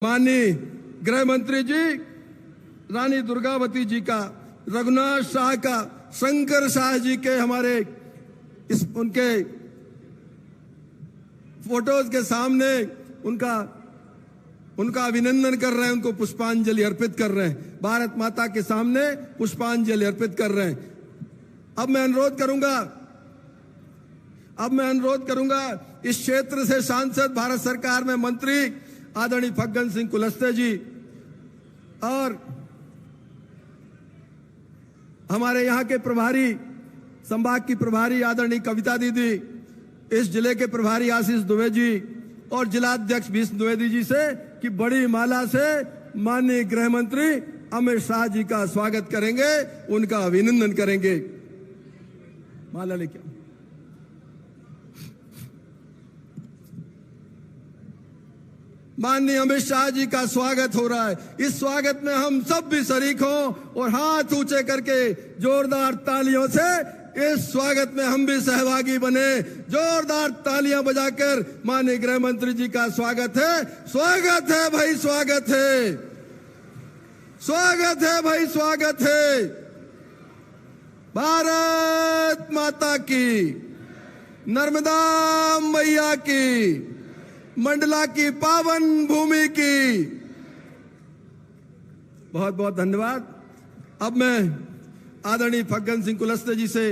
माननीय गृह मंत्री जी, रानी दुर्गावती जी का, रघुनाथ शाह का, शंकर शाह जी के हमारे उनके फोटोज के सामने उनका अभिनंदन कर रहे हैं, उनको पुष्पांजलि अर्पित कर रहे हैं, भारत माता के सामने पुष्पांजलि अर्पित कर रहे हैं। अब मैं अनुरोध करूंगा इस क्षेत्र से सांसद, भारत सरकार में मंत्री आदरणीय फग्गन सिंह कुलस्ते जी और हमारे यहाँ के प्रभारी, संभाग की प्रभारी आदरणीय कविता दीदी, इस जिले के प्रभारी आशीष दुबे जी और जिलाध्यक्ष भीष्म द्विवेदी जी से कि बड़ी माला से माननीय गृह मंत्री अमित शाह जी का स्वागत करेंगे, उनका अभिनंदन करेंगे। माला लेके माननीय अमित शाह जी का स्वागत हो रहा है। इस स्वागत में हम सब भी शरीक हों और हाथ ऊंचे करके जोरदार तालियों से इस स्वागत में हम भी सहभागी बने। जोरदार तालियां बजाकर माननीय गृह मंत्री जी का स्वागत है। स्वागत है भाई, स्वागत है, स्वागत है भाई, स्वागत है। भारत माता की, नर्मदा मैया की, मंडला की पावन भूमि की बहुत बहुत धन्यवाद। अब मैं आदरणीय फग्गन सिंह कुलस्ते जी से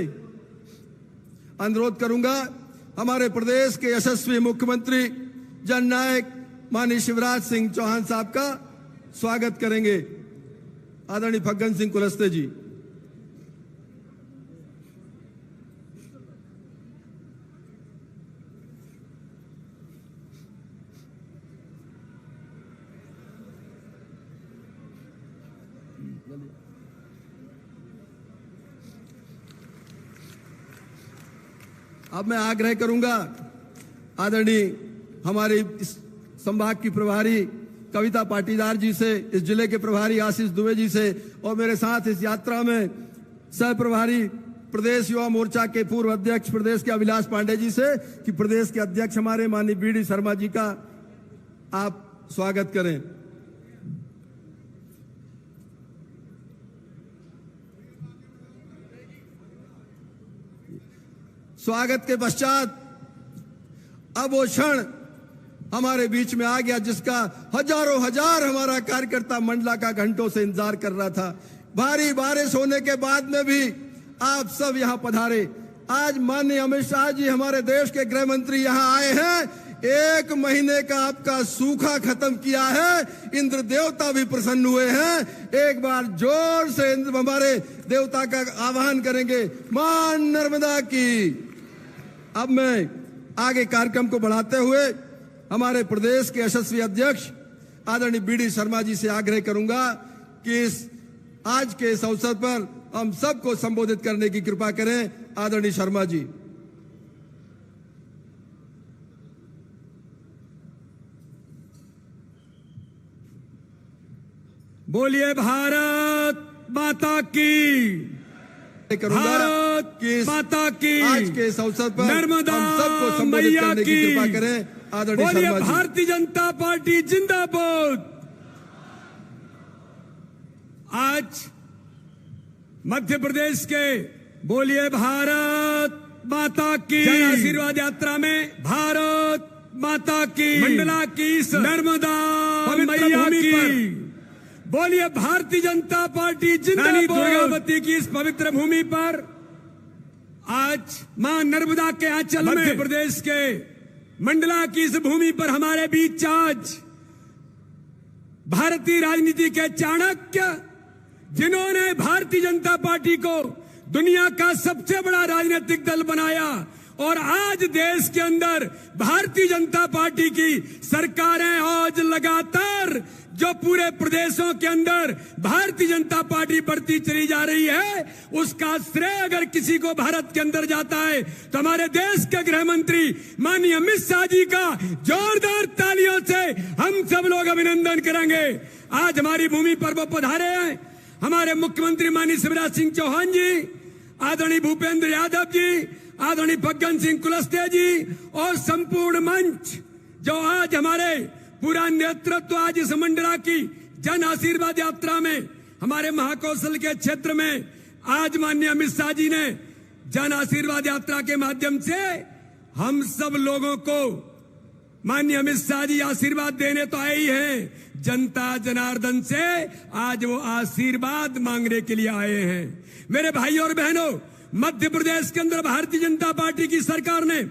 अनुरोध करूंगा, हमारे प्रदेश के यशस्वी मुख्यमंत्री जननायक माननीय शिवराज सिंह चौहान साहब का स्वागत करेंगे। आदरणीय फग्गन सिंह कुलस्ते जी। अब मैं आग्रह करूंगा आदरणीय हमारे इस संभाग की प्रभारी कविता पाटीदार जी से, इस जिले के प्रभारी आशीष दुबे जी से और मेरे साथ इस यात्रा में सह प्रभारी प्रदेश युवा मोर्चा के पूर्व अध्यक्ष प्रदेश के अभिलाष पांडे जी से कि प्रदेश के अध्यक्ष हमारे माननीय बीडी शर्मा जी का आप स्वागत करें। स्वागत के पश्चात अब वो क्षण हमारे बीच में आ गया जिसका हजारों हजार हमारा कार्यकर्ता मंडला का घंटों से इंतजार कर रहा था। भारी बारिश होने के बाद में भी आप सब यहां पधारे। आज माननीय अमित शाह जी हमारे देश के गृह मंत्री यहां आए हैं। 1 महीने का आपका सूखा खत्म किया है, इंद्र देवता भी प्रसन्न हुए हैं। एक बार जोर से हमारे देवता का आह्वान करेंगे, मां नर्मदा की। अब मैं आगे कार्यक्रम को बढ़ाते हुए हमारे प्रदेश के यशस्वी अध्यक्ष आदरणीय बीडी शर्मा जी से आग्रह करूंगा कि आज के इस अवसर पर हम सबको संबोधित करने की कृपा करें। आदरणीय शर्मा जी। बोलिए भारत माता की, भारत माता की। आज के इस अवसर पर नर्मदा हम सबको संबोधित करने की कृपा करें। आदरणीय शर्मा जी। भारतीय जनता पार्टी जिंदाबाद। आज मध्य प्रदेश के बोलिए भारत माता की जन आशीर्वाद यात्रा में भारत माता की, मंडला की, नर्मदा मैया की, बोलिए भारतीय जनता पार्टी जिंदाबाद। दुर्गावती की इस पवित्र भूमि पर आज मां नर्मदा के आंचल में मध्य प्रदेश के मंडला की इस भूमि पर हमारे बीच आज भारतीय राजनीति के चाणक्य, जिन्होंने भारतीय जनता पार्टी को दुनिया का सबसे बड़ा राजनीतिक दल बनाया और आज देश के अंदर भारतीय जनता पार्टी की सरकार है। आज लगातार जो पूरे प्रदेशों के अंदर भारतीय जनता पार्टी बढ़ती चली जा रही है, उसका श्रेय अगर किसी को भारत के अंदर जाता है तो हमारे देश के गृह मंत्री माननीय अमित शाह जी का जोरदार तालियों से हम सब लोग अभिनंदन करेंगे। आज हमारी भूमि पर वो पधारे हैं हमारे मुख्यमंत्री माननीय शिवराज सिंह चौहान जी, आदरणीय भूपेंद्र यादव जी, आदरणीय फग्गन सिंह कुलस्ते जी और संपूर्ण मंच जो आज हमारे पूरा नेतृत्व आज इस मंडला की जन आशीर्वाद यात्रा में हमारे महाकौशल के क्षेत्र में आज माननीय अमित शाह जी ने जन आशीर्वाद यात्रा के माध्यम से हम सब लोगों को माननीय अमित शाह जी आशीर्वाद देने तो आए ही हैं, जनता जनार्दन से आज वो आशीर्वाद मांगने के लिए आए हैं। मेरे भाई और बहनों, मध्य प्रदेश के अंदर भारतीय जनता पार्टी की सरकार ने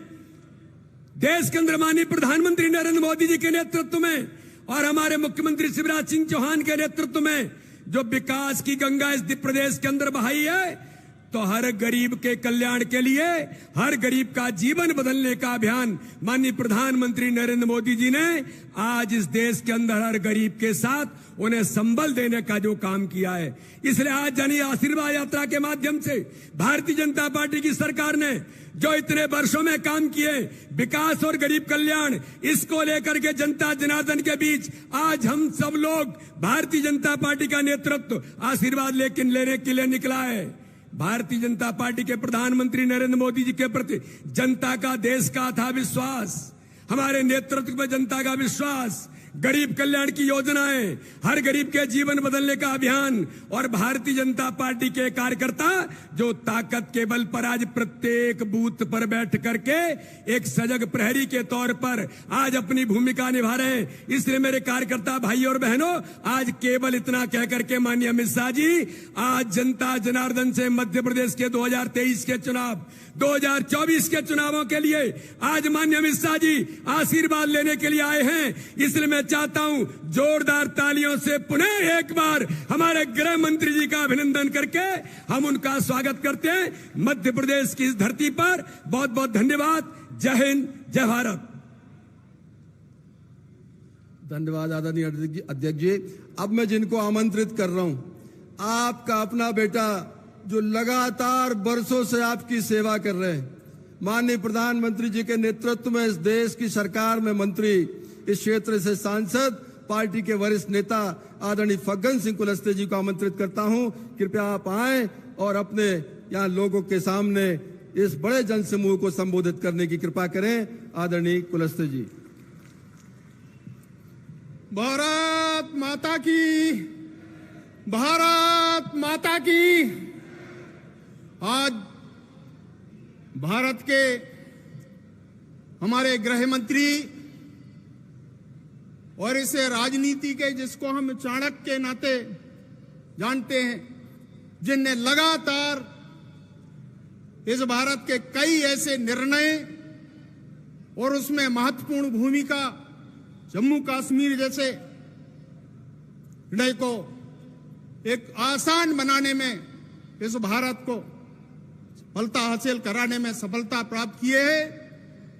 देश के अंदर माननीय प्रधानमंत्री नरेंद्र मोदी जी के नेतृत्व में और हमारे मुख्यमंत्री शिवराज सिंह चौहान के नेतृत्व में जो विकास की गंगा इस प्रदेश के अंदर बहाई है, तो हर गरीब के कल्याण के लिए, हर गरीब का जीवन बदलने का अभियान माननीय प्रधानमंत्री नरेंद्र मोदी जी ने आज इस देश के अंदर हर गरीब के साथ उन्हें संबल देने का जो काम किया है, इसलिए आज जन आशीर्वाद यात्रा के माध्यम से भारतीय जनता पार्टी की सरकार ने जो इतने वर्षों में काम किए विकास और गरीब कल्याण, इसको लेकर के जनता जनार्दन के बीच आज हम सब लोग भारतीय जनता पार्टी का नेतृत्व आशीर्वाद लेने के लिए निकला है। भारतीय जनता पार्टी के प्रधानमंत्री नरेंद्र मोदी जी के प्रति जनता का, देश का था विश्वास, हमारे नेतृत्व में जनता का विश्वास, गरीब कल्याण की योजनाएं, हर गरीब के जीवन बदलने का अभियान और भारतीय जनता पार्टी के कार्यकर्ता जो ताकत के बल पर आज प्रत्येक बूथ पर बैठ करके एक सजग प्रहरी के तौर पर आज अपनी भूमिका निभा रहे हैं। इसलिए मेरे कार्यकर्ता भाई और बहनों, आज केवल इतना कह करके माननीय अमित शाह जी आज जनता जनार्दन से मध्य प्रदेश के 2023 के चुनाव, 2024 के चुनावों के लिए आज माननीय अमित शाह जी आशीर्वाद लेने के लिए आए हैं। इसलिए मैं चाहता हूं जोरदार तालियों से पुनः एक बार हमारे गृह मंत्री जी का अभिनंदन करके हम उनका स्वागत करते हैं मध्य प्रदेश की इस धरती पर। बहुत बहुत धन्यवाद। जय हिंद, जय भारत। धन्यवाद आदरणीय अध्यक्ष जी। अब मैं जिनको आमंत्रित कर रहा हूं, आपका अपना बेटा जो लगातार बरसों से आपकी सेवा कर रहे हैं, माननीय प्रधानमंत्री जी के नेतृत्व में इस देश की सरकार में मंत्री, इस क्षेत्र से सांसद, पार्टी के वरिष्ठ नेता आदरणीय फग्गन सिंह कुलस्ते जी को आमंत्रित करता हूं। कृपया आप आएं और अपने यहां लोगों के सामने इस बड़े जनसमूह को संबोधित करने की कृपा करें। आदरणीय कुलस्ते जी। भारत माता की, भारत माता की। आज भारत के हमारे गृह मंत्री और इसे राजनीति के, जिसको हम चाणक्य के नाते जानते हैं, जिनने लगातार इस भारत के कई ऐसे निर्णय और उसमें महत्वपूर्ण भूमिका, जम्मू कश्मीर जैसे निर्णय को एक आसान बनाने में इस भारत को सफलता हासिल कराने में सफलता प्राप्त किए हैं,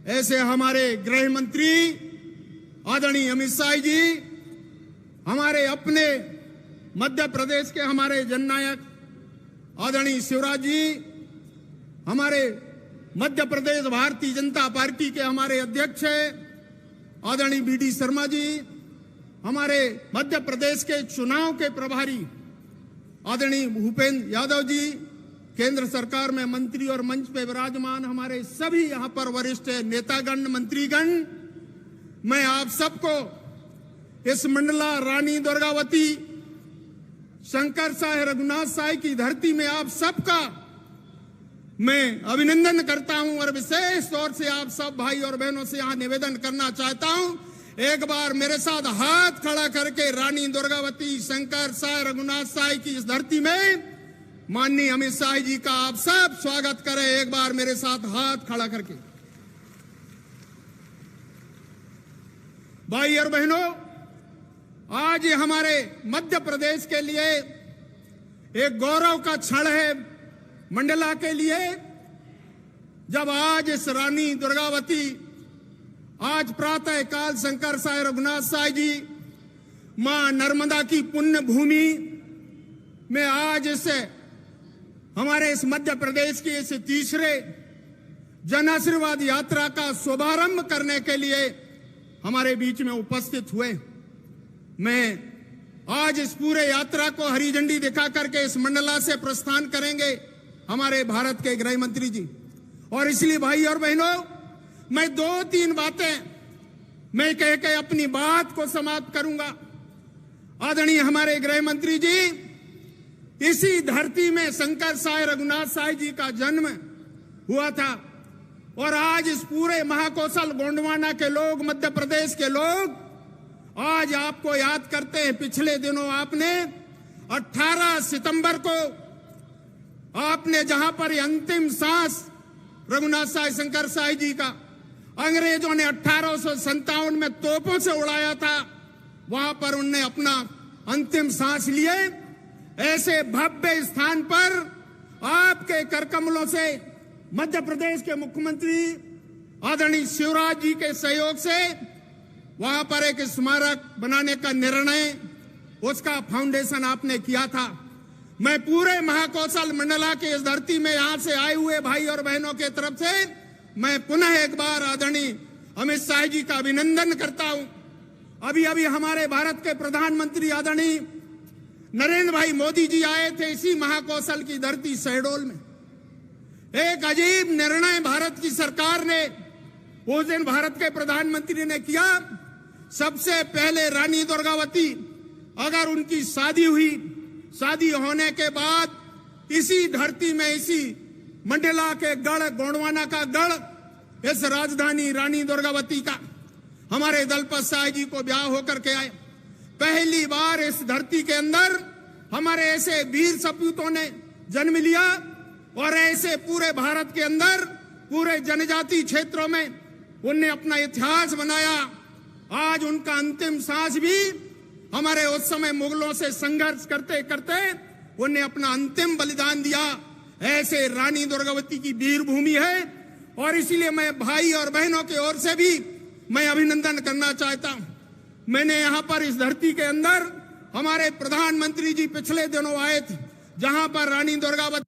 ऐसे हमारे गृह मंत्री आदरणीय अमित शाह जी, हमारे अपने मध्य प्रदेश के हमारे जननायक आदरणीय शिवराज जी, हमारे मध्य प्रदेश भारतीय जनता पार्टी के हमारे अध्यक्ष आदरणीय BD शर्मा जी, हमारे मध्य प्रदेश के चुनाव के प्रभारी आदरणीय भूपेंद्र यादव जी, केंद्र सरकार में मंत्री और मंच पे विराजमान हमारे सभी यहां पर वरिष्ठ नेतागण, मंत्रीगण, मैं आप सबको इस मंडला रानी दुर्गावती शंकर साय रघुनाथ साय की धरती में आप सबका मैं अभिनंदन करता हूं और विशेष तौर से आप सब भाई और बहनों से यहां निवेदन करना चाहता हूं, एक बार मेरे साथ हाथ खड़ा करके रानी दुर्गावती शंकर साय रघुनाथ साय की इस धरती में माननीय अमित शाह जी का आप सब स्वागत करें। एक बार मेरे साथ हाथ खड़ा करके। भाई और बहनों, आज ये हमारे मध्य प्रदेश के लिए एक गौरव का क्षण है, मंडला के लिए, जब आज इस रानी दुर्गावती, आज प्रातः काल शंकर साय रघुनाथ साय जी मां नर्मदा की पुण्य भूमि में आज इसे हमारे इस मध्य प्रदेश की इस तीसरे जन आशीर्वाद यात्रा का शुभारंभ करने के लिए हमारे बीच में उपस्थित हुए। मैं आज इस पूरे यात्रा को हरी झंडी दिखा करके इस मंडला से प्रस्थान करेंगे हमारे भारत के गृह मंत्री जी, और इसलिए भाई और बहनों, मैं 2-3 बातें मैं कह के अपनी बात को समाप्त करूंगा। आदरणीय हमारे गृह मंत्री जी, इसी धरती में शंकर साई रघुनाथ साई जी का जन्म हुआ था और आज इस पूरे महाकौशल गोंडवाना के लोग, मध्य प्रदेश के लोग आज आपको याद करते हैं। पिछले दिनों आपने 18 सितंबर को आपने जहां पर ये अंतिम सांस रघुनाथ साई शंकर साई जी का अंग्रेजों ने 1857 में तोपों से उड़ाया था, वहां पर उनने अपना अंतिम सांस लिए। ऐसे भव्य स्थान पर आपके करकमलों से मध्य प्रदेश के मुख्यमंत्री आदरणीय शिवराज जी के सहयोग से वहां पर एक स्मारक बनाने का निर्णय, उसका फाउंडेशन आपने किया था। मैं पूरे महाकौशल मंडला के इस धरती में यहां से आए हुए भाई और बहनों के तरफ से मैं पुनः एक बार आदरणीय अमित शाह जी का अभिनंदन करता हूं। अभी अभी हमारे भारत के प्रधानमंत्री आदरणीय नरेंद्र भाई मोदी जी आए थे इसी महाकौशल की धरती शहडोल में। एक अजीब निर्णय भारत की सरकार ने उस दिन भारत के प्रधानमंत्री ने किया। सबसे पहले रानी दुर्गावती, अगर उनकी शादी हुई, शादी होने के बाद इसी धरती में, इसी मंडला के गढ़ गोंडवाना का गढ़, इस राजधानी रानी दुर्गावती का हमारे दलपत साय जी को ब्याह होकर के आए। पहली बार इस धरती के अंदर हमारे ऐसे वीर सपूतों ने जन्म लिया और ऐसे पूरे भारत के अंदर पूरे जनजाति क्षेत्रों में उनने अपना इतिहास बनाया। आज उनका अंतिम सांस भी हमारे उस समय मुगलों से संघर्ष करते करते उन्हें अपना अंतिम बलिदान दिया। ऐसे रानी दुर्गावती की वीर भूमि है और इसीलिए मैं भाई और बहनों की ओर से भी मैं अभिनंदन करना चाहता हूं। मैंने यहां पर इस धरती के अंदर हमारे प्रधानमंत्री जी पिछले दिनों आए थे, जहां पर रानी दुर्गावती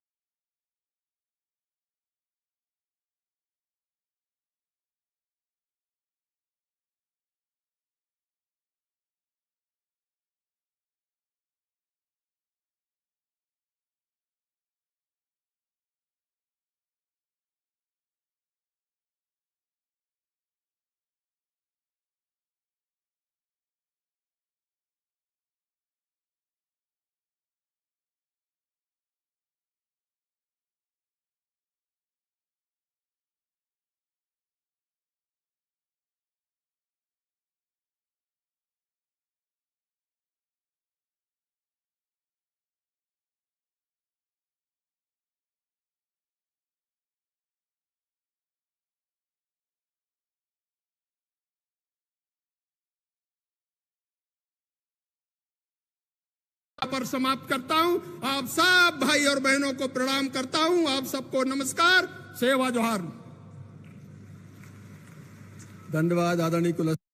पर समाप्त करता हूं। आप सब भाई और बहनों को प्रणाम करता हूं। आप सबको नमस्कार, सेवा जोहार। धन्यवाद आदरणीय कुलस्ते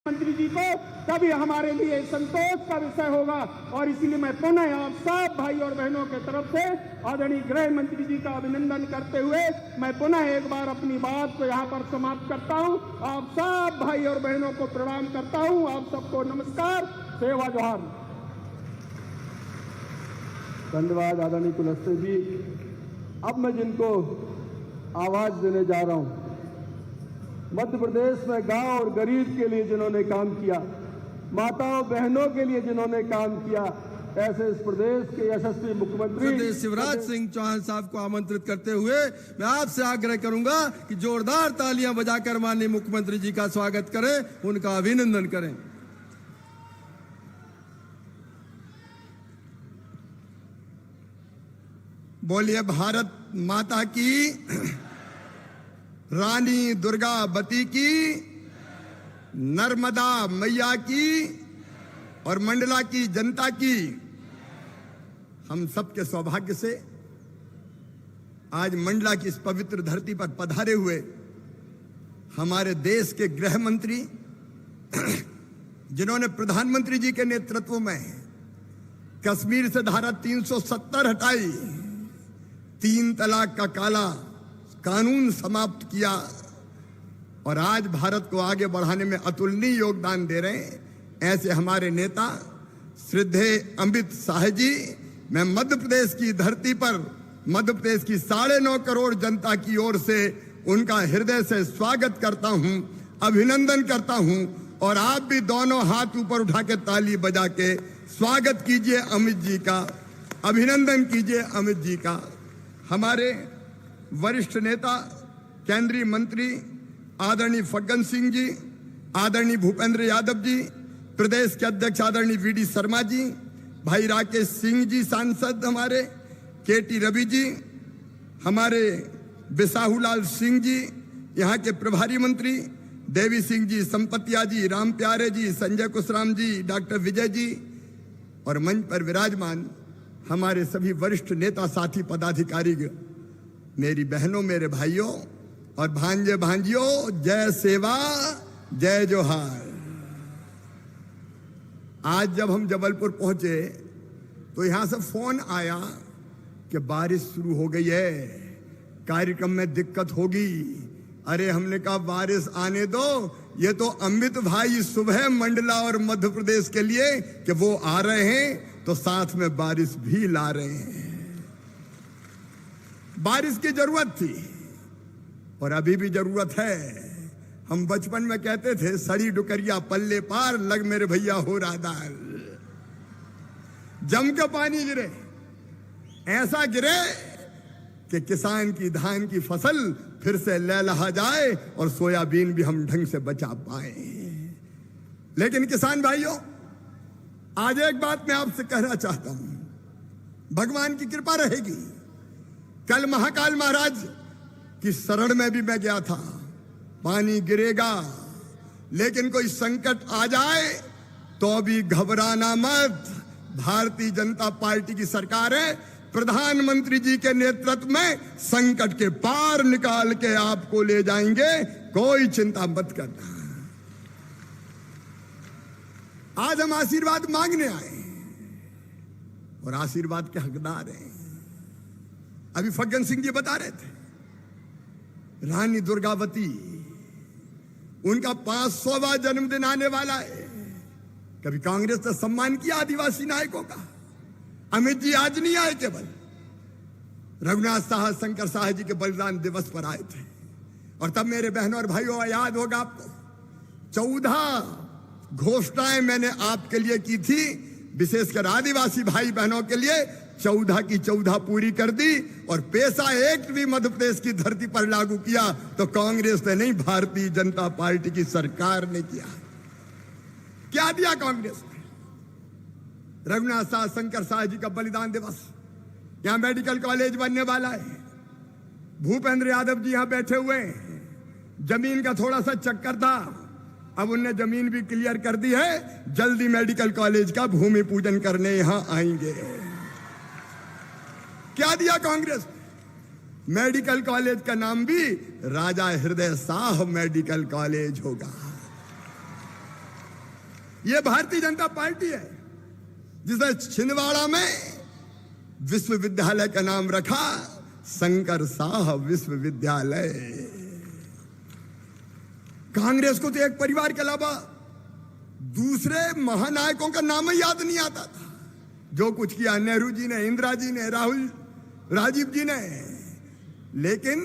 मंत्री जी को, तभी हमारे लिए संतोष का विषय होगा। और इसीलिए मैं पुनः आप सब भाई और बहनों के तरफ से आदरणीय गृह मंत्री जी का अभिनंदन करते हुए मैं पुनः एक बार अपनी बात को यहाँ पर समाप्त करता हूँ। आप सब भाई और बहनों को प्रणाम करता हूँ। आप सबको नमस्कार, सेवा जोहार। धन्यवाद आदरणीय कुलस्ते जी। अब मैं जिनको आवाज देने जा रहा हूं, मध्य प्रदेश में गांव और गरीब के लिए जिन्होंने काम किया, माताओं बहनों के लिए जिन्होंने काम किया, ऐसे इस प्रदेश के यशस्वी मुख्यमंत्री शिवराज सिंह चौहान साहब को आमंत्रित करते हुए मैं आपसे आग्रह करूंगा कि जोरदार तालियां बजाकर माननीय मुख्यमंत्री जी का स्वागत करें, उनका अभिनंदन करें। बोलिए भारत माता की, रानी दुर्गावती की, नर्मदा मैया की और मंडला की जनता की। हम सबके सौभाग्य से आज मंडला की इस पवित्र धरती पर पधारे हुए हमारे देश के गृह मंत्री, जिन्होंने प्रधानमंत्री जी के नेतृत्व में कश्मीर से धारा 370 हटाई, 3 तलाक का काला कानून समाप्त किया और आज भारत को आगे बढ़ाने में अतुलनीय योगदान दे रहे हैं, ऐसे हमारे नेता श्रद्धेय अमित शाह जी, मैं मध्य प्रदेश की धरती पर मध्य प्रदेश की 9.5 करोड़ जनता की ओर से उनका हृदय से स्वागत करता हूं, अभिनंदन करता हूं। और आप भी दोनों हाथ ऊपर उठा के ताली बजा के स्वागत कीजिए अमित जी का, अभिनंदन कीजिए अमित जी का। हमारे वरिष्ठ नेता केंद्रीय मंत्री आदरणीय फग्गन सिंह जी, आदरणीय भूपेंद्र यादव जी, प्रदेश के अध्यक्ष आदरणीय वीडी शर्मा जी, भाई राकेश सिंह जी सांसद, हमारे केटी रवि जी, हमारे बिसाहूलाल सिंह जी यहाँ के प्रभारी मंत्री, देवी सिंह जी, संपतिया जी, राम प्यारे जी, संजय कुशराम जी, डॉक्टर विजय जी, और मंच पर विराजमान हमारे सभी वरिष्ठ नेता साथी पदाधिकारी, मेरी बहनों, मेरे भाइयों और भांजे भांजियों, जय सेवा जय जोहार। आज जब हम जबलपुर पहुंचे तो यहां से फोन आया कि बारिश शुरू हो गई है, कार्यक्रम में दिक्कत होगी। अरे हमने कहा बारिश आने दो, ये तो अमित भाई सुबह मंडला और मध्य प्रदेश के लिए कि वो आ रहे हैं तो साथ में बारिश भी ला रहे हैं। बारिश की जरूरत थी और अभी भी जरूरत है। हम बचपन में कहते थे सड़ी डुकरिया पल्ले पार, लग मेरे भैया हो रहा दाल। जम के पानी गिरे, ऐसा गिरे कि किसान की धान की फसल फिर से लहलहा जाए और सोयाबीन भी हम ढंग से बचा पाए। लेकिन किसान भाइयों, आज एक बात मैं आपसे कहना चाहता हूं, भगवान की कृपा रहेगी। कल महाकाल महाराज की शरण में भी मैं गया था। पानी गिरेगा, लेकिन कोई संकट आ जाए तो भी घबराना मत। भारतीय जनता पार्टी की सरकार है, प्रधानमंत्री जी के नेतृत्व में संकट के पार निकाल के आपको ले जाएंगे, कोई चिंता मत करना। आज हम आशीर्वाद मांगने आए और आशीर्वाद के हकदार हैं। अभी फग्गन सिंह जी बता रहे थे, रानी दुर्गावती, उनका 500वां जन्मदिन आने वाला है। कभी कांग्रेस ने सम्मान किया आदिवासी नायकों का? अमित जी आज नहीं आए, केवल रघुनाथ साह, शंकर साह जी के बलिदान दिवस पर आए थे। और तब मेरे बहनों और भाइयों, याद होगा आपको, 14 घोषणाएं मैंने आपके लिए की थी, विशेषकर आदिवासी भाई बहनों के लिए। 14 की 14 पूरी कर दी। और पेशा एक्ट भी मध्य प्रदेश की धरती पर लागू किया तो कांग्रेस ने नहीं, भारतीय जनता पार्टी की सरकार ने किया। क्या दिया कांग्रेस ने? रघुनाथ साह, शंकर साह जी का बलिदान दिवस, यहां मेडिकल कॉलेज बनने वाला है। भूपेंद्र यादव जी यहां बैठे हुए हैं। जमीन का थोड़ा सा चक्कर था, अब उनने जमीन भी क्लियर कर दी है। जल्दी मेडिकल कॉलेज का भूमि पूजन करने यहां आएंगे। क्या दिया कांग्रेस? मेडिकल कॉलेज का नाम भी राजा हृदय शाह मेडिकल कॉलेज होगा। यह भारतीय जनता पार्टी है जिसने छिंदवाड़ा में विश्वविद्यालय का नाम रखा शंकर शाह विश्वविद्यालय। कांग्रेस को तो एक परिवार के अलावा दूसरे महानायकों का नाम ही याद नहीं आता था। जो कुछ किया नेहरू जी ने, इंदिरा जी ने, राजीव जी ने। लेकिन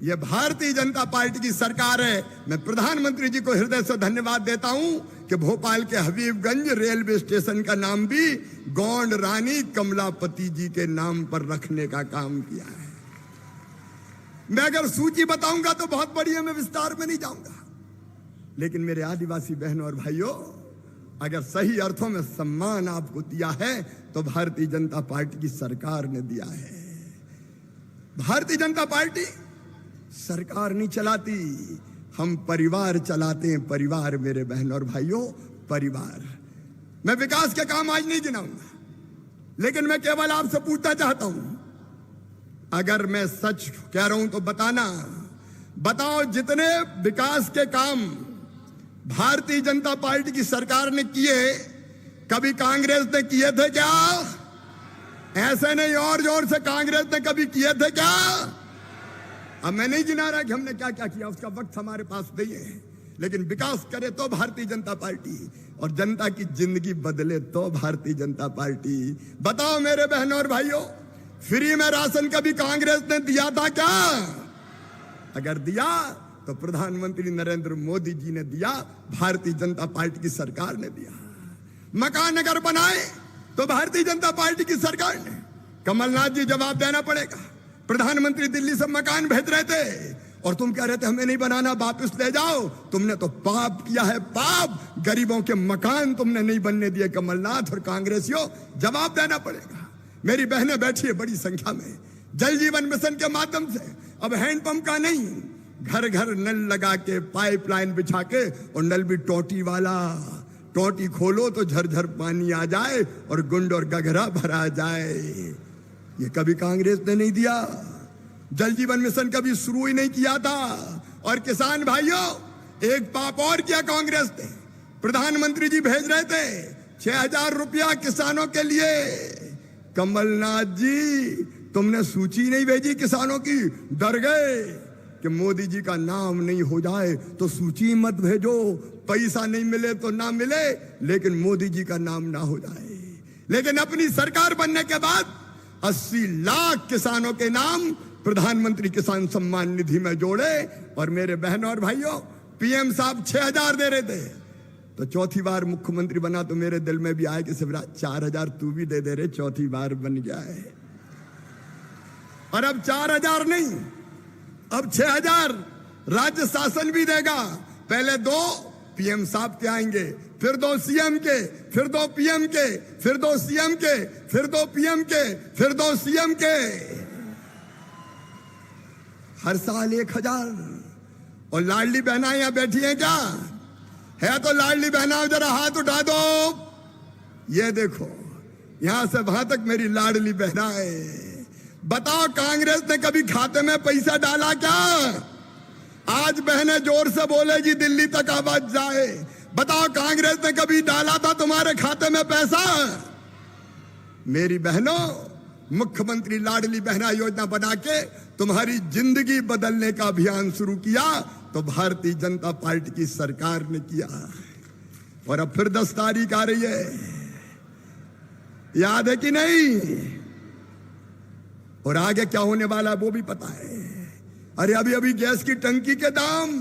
यह भारतीय जनता पार्टी की सरकार है। मैं प्रधानमंत्री जी को हृदय से धन्यवाद देता हूं कि भोपाल के हबीबगंज रेलवे स्टेशन का नाम भी गौंड रानी कमलापति जी के नाम पर रखने का काम किया है। मैं अगर सूची बताऊंगा तो बहुत बड़ी है, मैं विस्तार में नहीं जाऊंगा। लेकिन मेरे आदिवासी बहनों और भाइयों, अगर सही अर्थों में सम्मान आपको दिया है तो भारतीय जनता पार्टी की सरकार ने दिया है। भारतीय जनता पार्टी सरकार नहीं चलाती, हम परिवार चलाते हैं। परिवार मेरे बहन और भाइयों, परिवार। मैं विकास के काम आज नहीं गिनाऊंगा, लेकिन मैं केवल आपसे पूछना चाहता हूं, अगर मैं सच कह रहा हूं तो बताओ जितने विकास के काम भारतीय जनता पार्टी की सरकार ने किए, कभी कांग्रेस ने किए थे क्या? ऐसे नहीं, और जोर से, कांग्रेस ने कभी किए थे क्या? अब मैं नहीं गिना रहा कि हमने क्या क्या किया, उसका वक्त हमारे पास नहीं है। लेकिन विकास करे तो भारतीय जनता पार्टी, और जनता की जिंदगी बदले तो भारतीय जनता पार्टी। बताओ मेरे बहनों और भाइयों, फ्री में राशन कभी कांग्रेस ने दिया था क्या? अगर दिया तो प्रधानमंत्री नरेंद्र मोदी जी ने दिया, भारतीय जनता पार्टी की सरकार ने दिया। मकान अगर बनाए तो भारतीय जनता पार्टी की सरकार ने। कमलनाथ जी जवाब देना पड़ेगा। प्रधानमंत्री दिल्ली से मकान भेज रहे थे और तुम कह रहे थे हमें नहीं बनाना, वापस ले जाओ। तुमने तो पाप किया है, पाप। गरीबों के मकान तुमने नहीं बनने दिए। कमलनाथ और कांग्रेसियों, जवाब देना पड़ेगा। मेरी बहनें बैठी है बड़ी संख्या में। जल जीवन मिशन के माध्यम से अब हैंडपंप का नहीं, घर घर नल लगा के, पाइपलाइन बिछा के, और नल भी टोटी वाला। टोटी खोलो तो झरझर पानी आ जाए और गुंड और गघरा भरा जाए। ये कभी कांग्रेस ने नहीं दिया। जल जीवन मिशन कभी शुरू ही नहीं किया था। और किसान भाइयों, एक पाप और किया कांग्रेस ने। प्रधानमंत्री जी भेज रहे थे 6,000 रुपया किसानों के लिए। कमलनाथ जी, तुमने सूची नहीं भेजी किसानों की। डर गए कि मोदी जी का नाम नहीं हो जाए तो सूची मत भेजो। पैसा नहीं मिले तो ना मिले, लेकिन मोदी जी का नाम ना हो जाए। लेकिन अपनी सरकार बनने के बाद 80 लाख किसानों के नाम प्रधानमंत्री किसान सम्मान निधि में जोड़े। और मेरे बहनों और भाइयों, पीएम साहब 6,000 दे रहे थे, तो चौथी बार मुख्यमंत्री बना तो मेरे दिल में भी आया कि शिवराज 4,000 तू भी दे दे रहे, चौथी बार बन गया है। और अब 4,000 नहीं, अब 6,000 राज्य शासन भी देगा। पहले 2 पीएम साहब के आएंगे, फिर 2 सीएम के, फिर 2 पीएम के, फिर 2 सीएम के, फिर 2 पीएम के, फिर 2 सीएम के। हर साल 1,000। और लाडली बहना यहां बैठी है क्या? है तो लाडली बहना, जरा हाथ उठा दो। ये देखो, यहां से वहां तक मेरी लाडली बहना है। बताओ, कांग्रेस ने कभी खाते में पैसा डाला क्या? आज बहनें जोर से बोलेगी, दिल्ली तक आवाज जाए। बताओ, कांग्रेस ने कभी डाला था तुम्हारे खाते में पैसा? मेरी बहनों, मुख्यमंत्री लाडली बहना योजना बना के तुम्हारी जिंदगी बदलने का अभियान शुरू किया तो भारतीय जनता पार्टी की सरकार ने किया। और अब फिर 10 तारीख आ रही है, याद है कि नहीं? और आगे क्या होने वाला वो भी पता है। अरे अभी अभी गैस की टंकी के दाम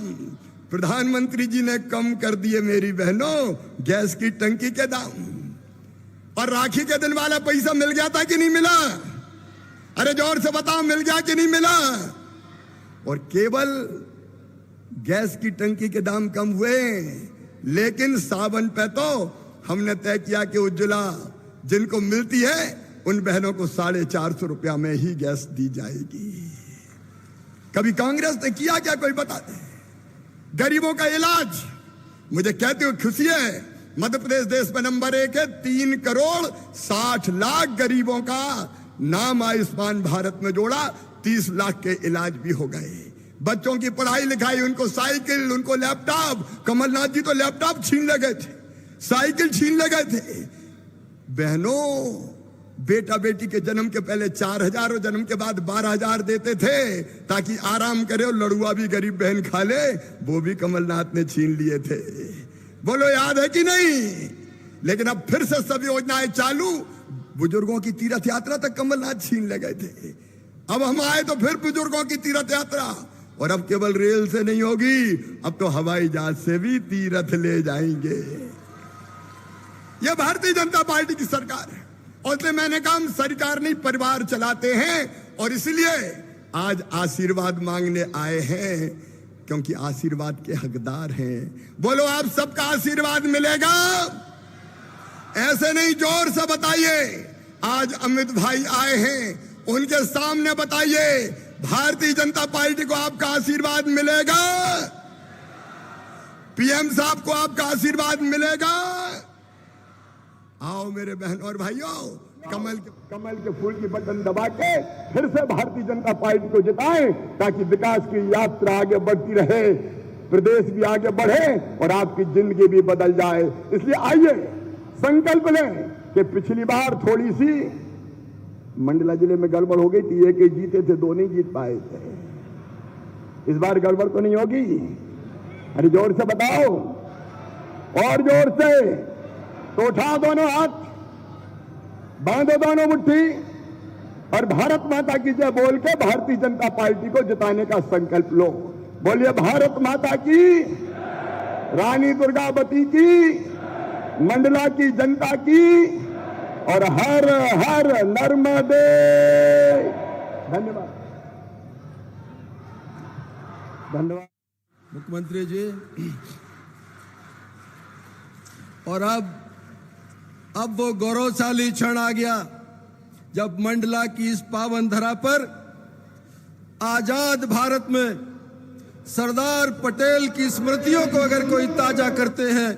प्रधानमंत्री जी ने कम कर दिए मेरी बहनों, गैस की टंकी के दाम। और राखी के दिन वाला पैसा मिल गया था कि नहीं मिला? अरे जोर से बताओ, मिल गया कि नहीं मिला? और केवल गैस की टंकी के दाम कम हुए, लेकिन सावन पे तो हमने तय किया कि उज्ज्वला जिनको मिलती है उन बहनों को 450 रुपया में ही गैस दी जाएगी। कभी कांग्रेस ने किया क्या? कोई बता दे। गरीबों का इलाज, मुझे कहते हुए खुशी है, मध्य प्रदेश देश में नंबर 1 है। 3 करोड़ 60 लाख गरीबों का नाम आयुष्मान भारत में जोड़ा। 30 लाख के इलाज भी हो गए। बच्चों की पढ़ाई लिखाई, उनको साइकिल, उनको लैपटॉप। कमलनाथ जी तो लैपटॉप छीन ले गए थे, साइकिल छीन ले गए थे। बहनों, बेटा बेटी के जन्म के पहले 4,000 और जन्म के बाद 12,000 देते थे ताकि आराम करे और लड़ुआ भी गरीब बहन खा ले। वो भी कमलनाथ ने छीन लिए थे। बोलो, याद है कि नहीं? लेकिन अब फिर से सब योजनाएं चालू। बुजुर्गों की तीर्थ यात्रा तक कमलनाथ छीन ले गए थे। अब हम आए तो फिर बुजुर्गों की तीर्थ यात्रा। और अब केवल रेल से नहीं होगी, अब तो हवाई जहाज से भी तीर्थ ले जाएंगे। यह भारतीय जनता पार्टी की सरकार है। और इसलिए मैंने कहा, हम सरकार नहीं परिवार चलाते हैं। और इसलिए आज आशीर्वाद मांगने आए हैं, क्योंकि आशीर्वाद के हकदार हैं। बोलो, आप सबका आशीर्वाद मिलेगा? ऐसे नहीं, जोर से बताइए। आज अमित भाई आए हैं, उनके सामने बताइए, भारतीय जनता पार्टी को आपका आशीर्वाद मिलेगा? पीएम साहब को आपका आशीर्वाद मिलेगा? आओ मेरे बहन और भाइयों, कमल के फूल की बटन दबा के फिर से भारतीय जनता पार्टी को जिताएं, ताकि विकास की यात्रा आगे बढ़ती रहे, प्रदेश भी आगे बढ़े और आपकी जिंदगी भी बदल जाए। इसलिए आइए संकल्प लें कि पिछली बार थोड़ी सी मंडला जिले में गड़बड़ हो गई थी, 1 जीते थे, 2 नहीं जीत पाए थे। इस बार गड़बड़ तो नहीं होगी? अरे जोर से बताओ, और जोर से। तो उठाओ दोनों हाथ, बांधो दोनों मुट्ठी और भारत माता की जय बोल के भारतीय जनता पार्टी को जिताने का संकल्प लो। बोलिए भारत माता की, रानी दुर्गावती की, मंडला की जनता की, और हर हर नर्मदे। धन्यवाद। धन्यवाद मुख्यमंत्री जी। और अब वो गौरवशाली क्षण आ गया जब मंडला की इस पावन धरा पर आजाद भारत में सरदार पटेल की स्मृतियों को अगर कोई ताजा करते हैं,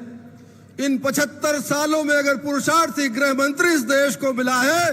इन 75 सालों में अगर पुरुषार्थी गृह मंत्री इस देश को मिला है,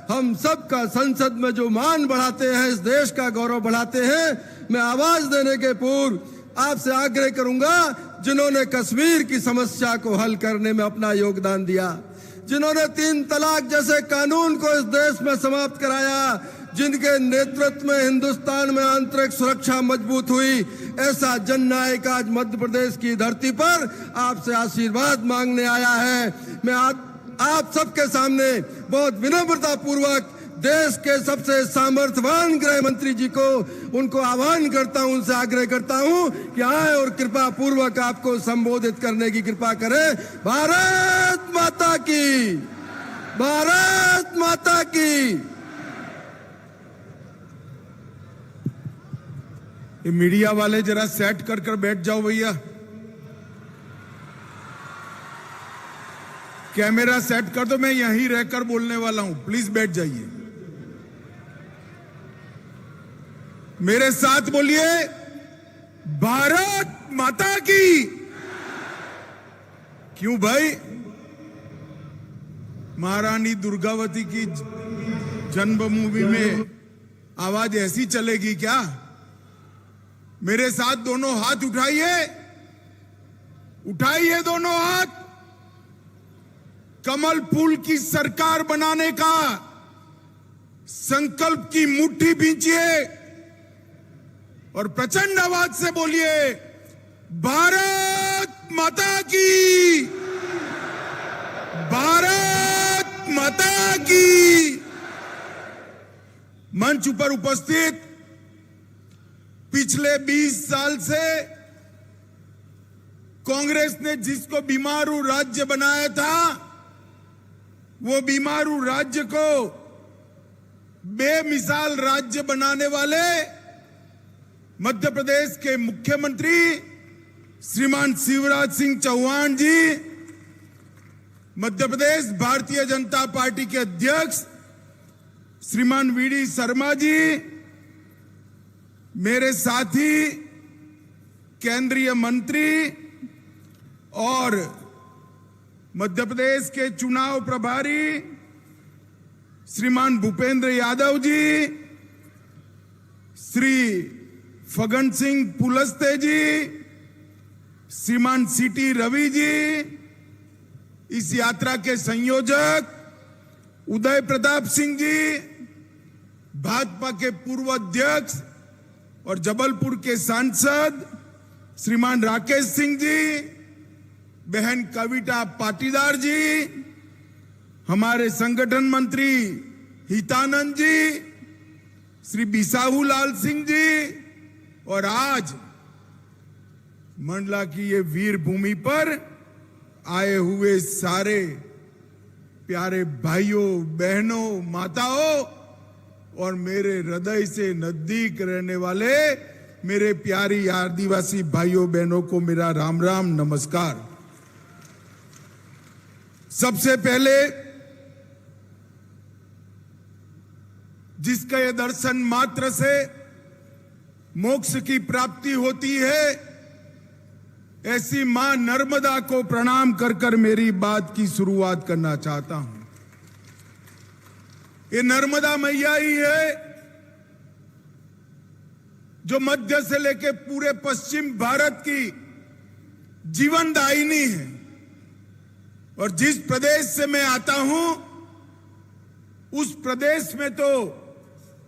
हम सबका संसद में जो मान बढ़ाते हैं, इस देश का गौरव बढ़ाते हैं। मैं आवाज देने के पूर्व आपसे आग्रह करूंगा, जिन्होंने कश्मीर की समस्या को हल करने में अपना योगदान दिया, जिन्होंने 3 तलाक जैसे कानून को इस देश में समाप्त कराया, जिनके नेतृत्व में हिंदुस्तान में आंतरिक सुरक्षा मजबूत हुई, ऐसा जननायक आज मध्य प्रदेश की धरती पर आपसे आशीर्वाद मांगने आया है। मैं आप सबके सामने बहुत विनम्रता पूर्वक देश के सबसे सामर्थ्यवान गृह मंत्री जी को उनको आह्वान करता हूं, उनसे आग्रह करता हूं कि आए और कृपा पूर्वक आपको संबोधित करने की कृपा करें। भारत माता की, भारत माता की। ये मीडिया वाले जरा सेट कर बैठ जाओ भैया, कैमरा सेट कर दो, मैं यहीं रहकर बोलने वाला हूं, प्लीज बैठ जाइए। मेरे साथ बोलिए, भारत माता की। क्यों भाई, महारानी दुर्गावती की जन्मभूमि में आवाज ऐसी चलेगी क्या? मेरे साथ दोनों हाथ उठाइए, उठाइए दोनों हाथ। कमल फूल की सरकार बनाने का संकल्प की मुट्ठी भींचिए और प्रचंड आवाज से बोलिए, भारत माता की, भारत माता की। मंच पर उपस्थित पिछले 20 साल से कांग्रेस ने जिसको बीमारू राज्य बनाया था, वो बीमारू राज्य को बेमिसाल राज्य बनाने वाले मध्य प्रदेश के मुख्यमंत्री श्रीमान शिवराज सिंह चौहान जी, मध्य प्रदेश भारतीय जनता पार्टी के अध्यक्ष श्रीमान वीडी शर्मा जी, मेरे साथी केंद्रीय मंत्री और मध्य प्रदेश के चुनाव प्रभारी श्रीमान भूपेंद्र यादव जी, श्री फगन सिंह पुलस्ते जी, श्रीमान सीटी रवि जी, इस यात्रा के संयोजक उदय प्रताप सिंह जी, भाजपा के पूर्व अध्यक्ष और जबलपुर के सांसद श्रीमान राकेश सिंह जी, बहन कविता पाटीदार जी, हमारे संगठन मंत्री हितानंद जी, श्री बिसाहू लाल सिंह जी, और आज मंडला की ये वीर भूमि पर आए हुए सारे प्यारे भाइयों बहनों माताओं और मेरे हृदय से नजदीक रहने वाले मेरे प्यारी आदिवासी भाइयों बहनों को मेरा राम राम नमस्कार। सबसे पहले जिसका ये दर्शन मात्र से मोक्ष की प्राप्ति होती है, ऐसी मां नर्मदा को प्रणाम कर कर मेरी बात की शुरुआत करना चाहता हूं। ये नर्मदा मैया ही है जो मध्य से लेकर पूरे पश्चिम भारत की जीवनदायिनी है। और जिस प्रदेश से मैं आता हूं, उस प्रदेश में तो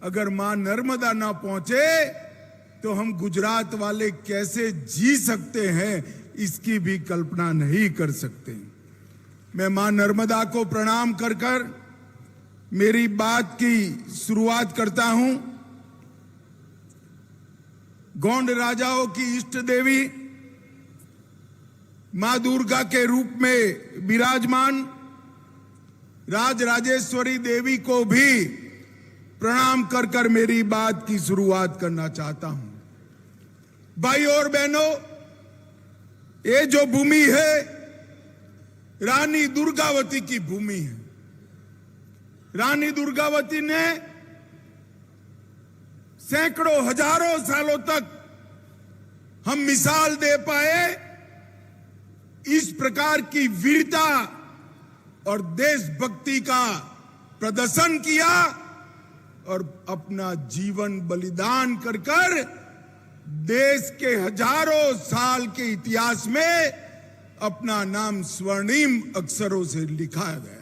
अगर मां नर्मदा ना पहुंचे तो हम गुजरात वाले कैसे जी सकते हैं, इसकी भी कल्पना नहीं कर सकते। मैं मां नर्मदा को प्रणाम कर कर मेरी बात की शुरुआत करता हूं गोंड राजाओं की इष्ट देवी मां दुर्गा के रूप में विराजमान राजराजेश्वरी देवी को भी प्रणाम कर कर मेरी बात की शुरुआत करना चाहता हूं। भाई और बहनों, ये जो भूमि है रानी दुर्गावती की भूमि है। रानी दुर्गावती ने सैकड़ों हजारों सालों तक हम मिसाल दे पाए इस प्रकार की वीरता और देशभक्ति का प्रदर्शन किया और अपना जीवन बलिदान कर कर देश के हजारों साल के इतिहास में अपना नाम स्वर्णिम अक्षरों से लिखा गया।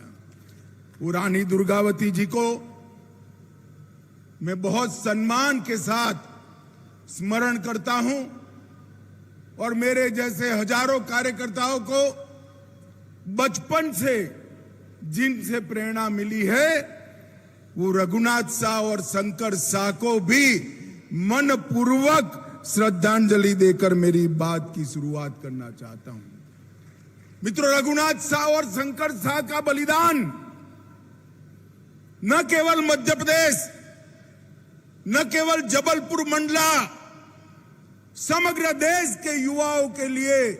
वो रानी दुर्गावती जी को मैं बहुत सम्मान के साथ स्मरण करता हूं और मेरे जैसे हजारों कार्यकर्ताओं को बचपन से जिनसे प्रेरणा मिली है वो रघुनाथ शाह और शंकर शाह को भी मनपूर्वक श्रद्धांजलि देकर मेरी बात की शुरुआत करना चाहता हूं। मित्रों, रघुनाथ शाह और शंकर शाह का बलिदान न केवल मध्य प्रदेश, न केवल जबलपुर मंडला, समग्र देश के युवाओं के लिए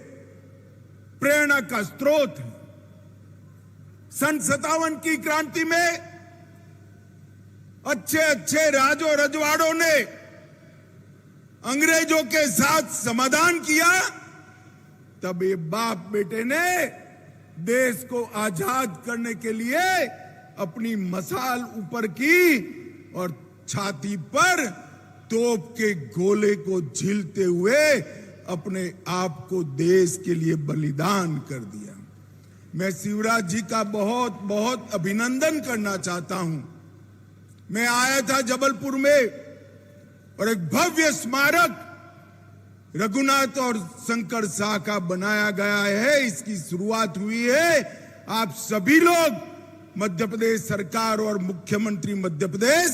प्रेरणा का स्रोत है। सन 57 की क्रांति में अच्छे अच्छे राजों रजवाड़ों ने अंग्रेजों के साथ समाधान किया, तब ये बाप बेटे ने देश को आजाद करने के लिए अपनी मशाल ऊपर की और छाती पर तोप के गोले को झीलते हुए अपने आप को देश के लिए बलिदान कर दिया। मैं शिवराज जी का बहुत बहुत अभिनंदन करना चाहता हूं। मैं आया था जबलपुर में और एक भव्य स्मारक रघुनाथ और शंकर शाह का बनाया गया है। इसकी शुरुआत हुई है। आप सभी लोग मध्य प्रदेश सरकार और मुख्यमंत्री मध्य प्रदेश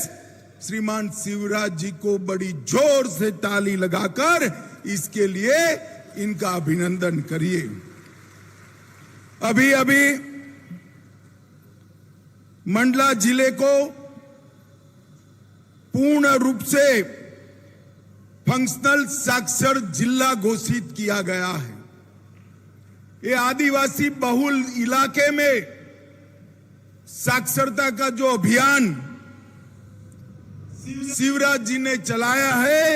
श्रीमान शिवराज जी को बड़ी जोर से ताली लगाकर इसके लिए इनका अभिनंदन करिए। अभी अभी मंडला जिले को पूर्ण रूप से फंक्शनल साक्षर जिला घोषित किया गया है। ये आदिवासी बहुल इलाके में साक्षरता का जो अभियान शिवराज जी ने चलाया है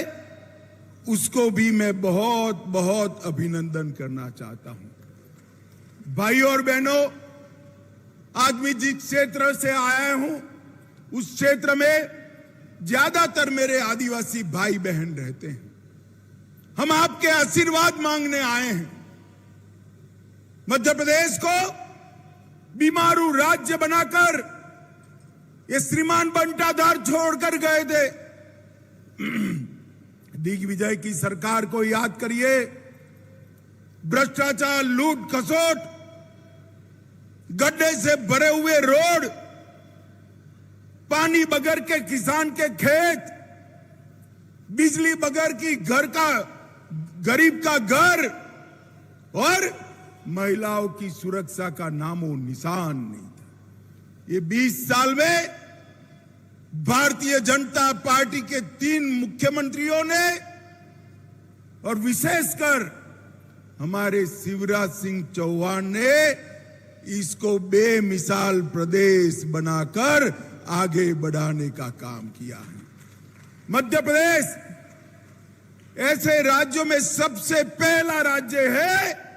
उसको भी मैं बहुत बहुत अभिनंदन करना चाहता हूं। भाइयों और बहनों, आज मैं जिस क्षेत्र से आया हूं उस क्षेत्र में ज्यादातर मेरे आदिवासी भाई बहन रहते हैं। हम आपके आशीर्वाद मांगने आए हैं। मध्य प्रदेश को बीमारू राज्य बनाकर ये श्रीमान बंटाधार छोड़कर गए थे। दिग्विजय की सरकार को याद करिए। भ्रष्टाचार, लूट खसोट, गड्ढे से भरे हुए रोड, पानी बगैर के किसान के खेत, बिजली बगैर की घर का गरीब का घर और महिलाओं की सुरक्षा का नामो निशान नहीं था। ये 20 साल में भारतीय जनता पार्टी के 3 मुख्यमंत्रियों ने और विशेषकर हमारे शिवराज सिंह चौहान ने इसको बेमिसाल प्रदेश बनाकर आगे बढ़ाने का काम किया है। मध्य प्रदेश ऐसे राज्यों में सबसे पहला राज्य है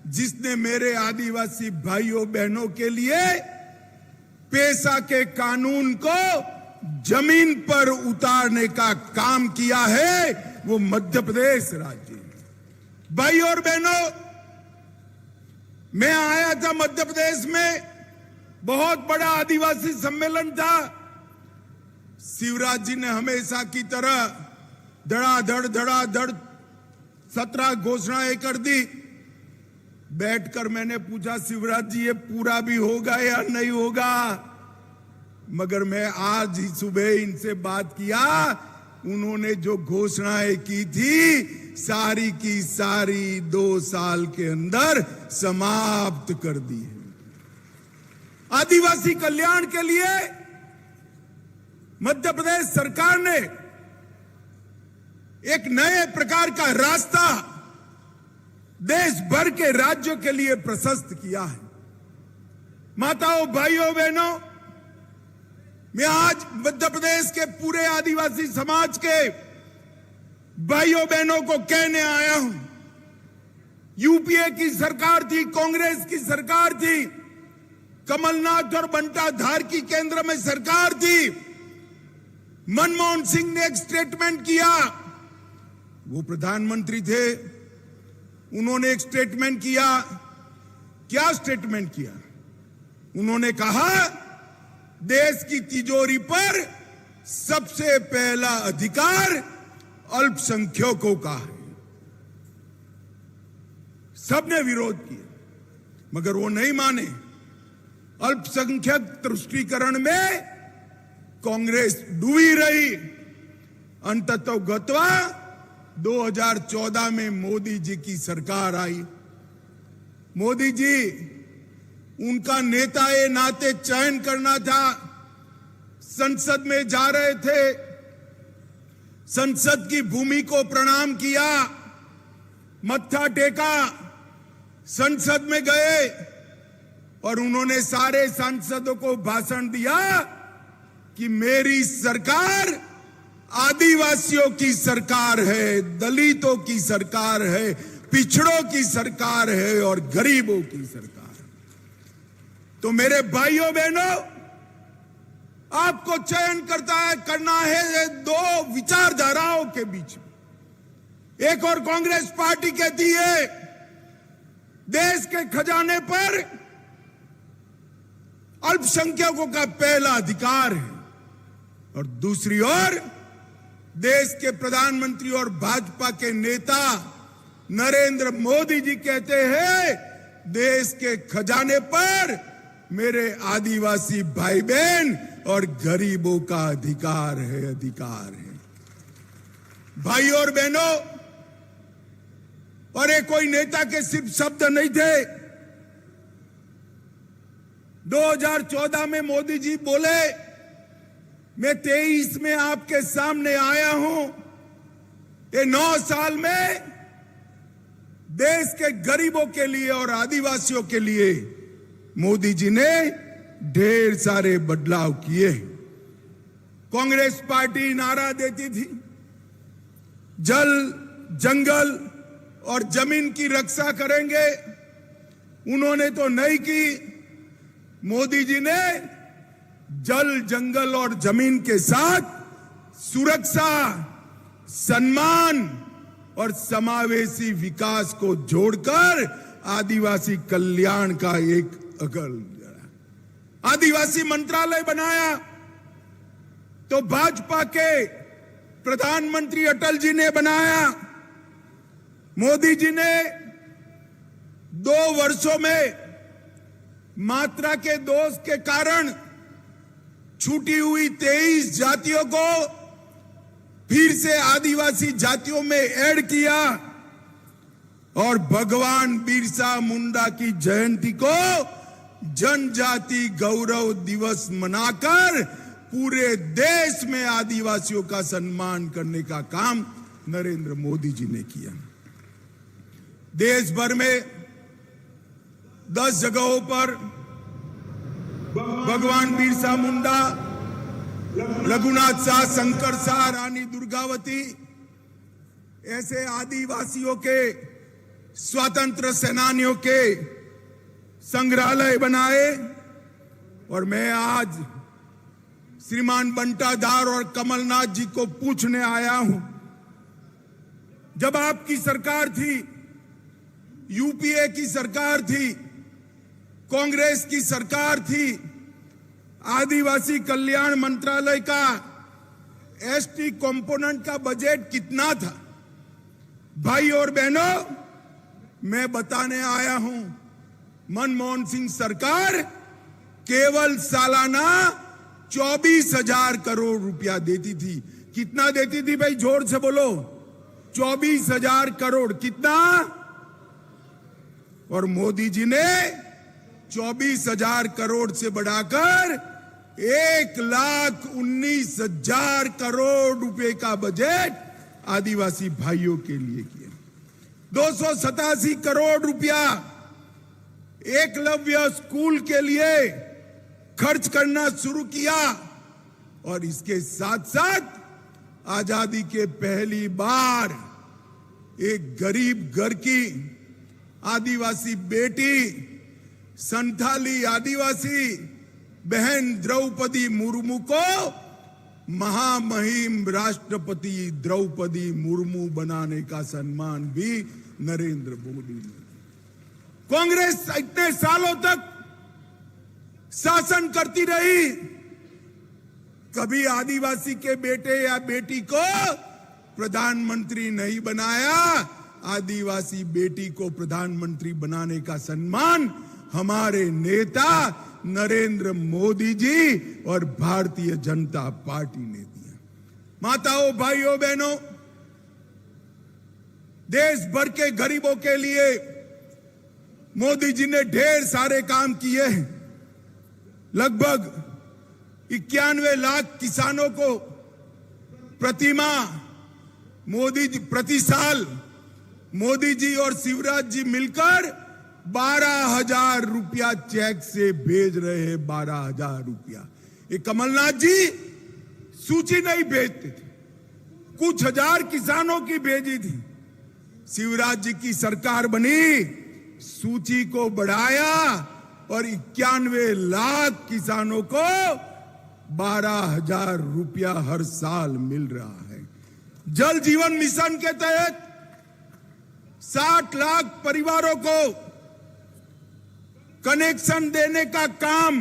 जिसने मेरे आदिवासी भाइयों बहनों के लिए पेशा के कानून को जमीन पर उतारने का काम किया है। वो मध्य प्रदेश राज्य। भाइयों और बहनों, मैं आया था मध्य प्रदेश में, बहुत बड़ा आदिवासी सम्मेलन था। शिवराज जी ने हमेशा की तरह धड़ाधड़ 17 घोषणाएं कर दी। बैठकर मैंने पूछा, शिवराज जी ये पूरा भी होगा या नहीं होगा? मगर मैं आज ही सुबह इनसे बात किया, उन्होंने जो घोषणाएं की थी सारी की सारी 2 साल के अंदर समाप्त कर दी है। आदिवासी कल्याण के लिए मध्य प्रदेश सरकार ने एक नए प्रकार का रास्ता देश भर के राज्यों के लिए प्रशस्त किया है। माताओं, भाइयों, बहनों, मैं आज मध्य प्रदेश के पूरे आदिवासी समाज के भाइयों बहनों को कहने आया हूं, यूपीए की सरकार थी, कांग्रेस की सरकार थी, कमलनाथ और बंटा धार की केंद्र में सरकार थी, मनमोहन सिंह ने एक स्टेटमेंट किया, वो प्रधानमंत्री थे, उन्होंने एक स्टेटमेंट किया। क्या स्टेटमेंट किया? उन्होंने कहा देश की तिजोरी पर सबसे पहला अधिकार अल्पसंख्यकों का है। सबने विरोध किया मगर वो नहीं माने। अल्पसंख्यक तुष्टीकरण में कांग्रेस डूबी रही। अंततः गत्वा 2014 में मोदी जी की सरकार आई। मोदी जी, उनका नेता ये नाते चयन करना था। संसद में जा रहे थे, संसद की भूमि को प्रणाम किया, मत्था टेका, संसद में गए और उन्होंने सारे सांसदों को भाषण दिया कि मेरी सरकार आदिवासियों की सरकार है, दलितों की सरकार है, पिछड़ों की सरकार है और गरीबों की सरकार। तो मेरे भाइयों बहनों, आपको चयन करना है 2 विचारधाराओं के बीच में। एक और कांग्रेस पार्टी कहती है देश के खजाने पर अल्पसंख्यकों का पहला अधिकार है, और दूसरी ओर देश के प्रधानमंत्री और भाजपा के नेता नरेंद्र मोदी जी कहते हैं देश के खजाने पर मेरे आदिवासी भाई बहन और गरीबों का अधिकार है, अधिकार है। भाई और बहनों, और ये कोई नेता के सिर्फ शब्द नहीं थे। 2014 में मोदी जी बोले मैं 23 में आपके सामने आया हूं। ये 9 साल में देश के गरीबों के लिए और आदिवासियों के लिए मोदी जी ने ढेर सारे बदलाव किए। कांग्रेस पार्टी नारा देती थी जल, जंगल और जमीन की रक्षा करेंगे, उन्होंने तो नहीं की। मोदी जी ने जल, जंगल और जमीन के साथ सुरक्षा, सम्मान और समावेशी विकास को जोड़कर आदिवासी कल्याण का एक आदिवासी मंत्रालय बनाया। तो भाजपा के प्रधानमंत्री अटल जी ने बनाया। मोदी जी ने 2 वर्षों में मात्रा के दोष के कारण छूटी हुई 23 जातियों को फिर से आदिवासी जातियों में ऐड किया और भगवान बिरसा मुंडा की जयंती को जनजाति गौरव दिवस मनाकर पूरे देश में आदिवासियों का सम्मान करने का काम नरेंद्र मोदी जी ने किया। देश भर में 10 जगहों पर भगवान बिरसा मुंडा, रघुनाथ शाह, शंकर शाह, रानी दुर्गावती ऐसे आदिवासियों के, स्वतंत्र सेनानियों के संग्रहालय बनाए। और मैं आज श्रीमान बंटा धार और कमलनाथ जी को पूछने आया हूं, जब आपकी सरकार थी, यूपीए की सरकार थी, कांग्रेस की सरकार थी, आदिवासी कल्याण मंत्रालय का एसटी कंपोनेंट का बजट कितना था? भाई और बहनों, मैं बताने आया हूं, मनमोहन सिंह सरकार केवल सालाना 24,000 करोड़ रुपया देती थी। कितना देती थी भाई, जोर से बोलो। 24,000 करोड़। कितना? और मोदी जी ने 24,000 करोड़ से बढ़ाकर 1,19,000 करोड़ रुपए का बजट आदिवासी भाइयों के लिए किया। 287 करोड़ रुपया एकलव्य स्कूल के लिए खर्च करना शुरू किया। और इसके साथ साथ आजादी के पहली बार एक गरीब घर की आदिवासी बेटी, संथाली आदिवासी बहन द्रौपदी मुर्मू को महामहिम राष्ट्रपति द्रौपदी मुर्मू बनाने का सम्मान भी नरेंद्र मोदी ने। कांग्रेस इतने सालों तक शासन करती रही, कभी आदिवासी के बेटे या बेटी को प्रधानमंत्री नहीं बनाया। आदिवासी बेटी को प्रधानमंत्री बनाने का सम्मान हमारे नेता नरेंद्र मोदी जी और भारतीय जनता पार्टी ने दिया। माताओं, भाइयों, बहनों, देश भर के गरीबों के लिए मोदी जी ने ढेर सारे काम किए हैं। लगभग 91 लाख किसानों को प्रति साल मोदी जी और शिवराज जी मिलकर 12,000 रुपया चेक से भेज रहे हैं। 12,000 रुपया। ये कमलनाथ जी सूची नहीं भेजते थे, कुछ हजार किसानों की भेजी थी। शिवराज जी की सरकार बनी, सूची को बढ़ाया और 91 लाख किसानों को 12,000 रुपया हर साल मिल रहा है। जल जीवन मिशन के तहत 60 लाख परिवारों को कनेक्शन देने का काम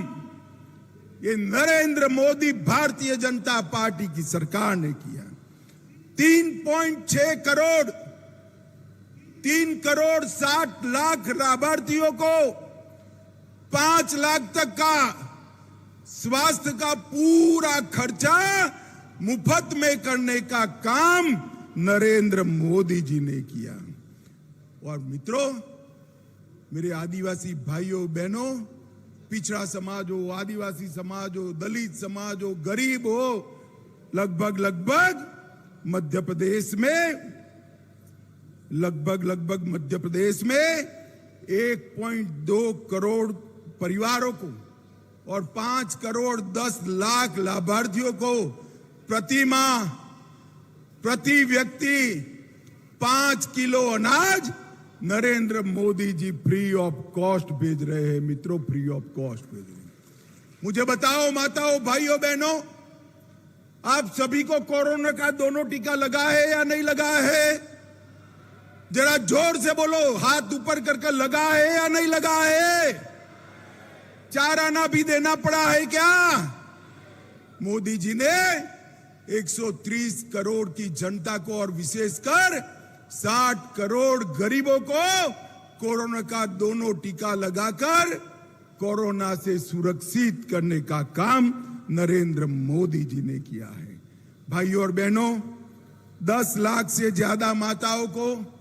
ये नरेंद्र मोदी भारतीय जनता पार्टी की सरकार ने किया। 3.6 करोड़ 3,60 लाख लाभार्थियों को 5 लाख तक का स्वास्थ्य का पूरा खर्चा मुफ्त में करने का काम नरेंद्र मोदी जी ने किया। और मित्रों, मेरे आदिवासी भाइयों बहनों, पिछड़ा समाज हो, आदिवासी समाज हो, दलित समाज हो, गरीब हो, लगभग मध्य प्रदेश में 1.2 करोड़ परिवारों को और 5 करोड़ 10 लाख लाभार्थियों को प्रति माह प्रति व्यक्ति 5 किलो अनाज Narendra Modi ji free of cost भेज रहे हैं। मित्रों, फ्री ऑफ कॉस्ट भेज रहे हैं। मुझे बताओ माताओं, भाइयों, बहनों, आप सभी को कोरोना का दोनों टीका लगा है या नहीं लगा है? जरा जोर से बोलो, हाथ ऊपर करके लगा है या नहीं लगा है? 4 आना भी देना पड़ा है क्या? मोदी जी ने 130 करोड़ की जनता को और विशेषकर 60 करोड़ गरीबों को कोरोना का दोनों टीका लगाकर कोरोना से सुरक्षित करने का काम नरेंद्र मोदी जी ने किया है। भाइयों और बहनों, 10 लाख से ज्यादा माताओं को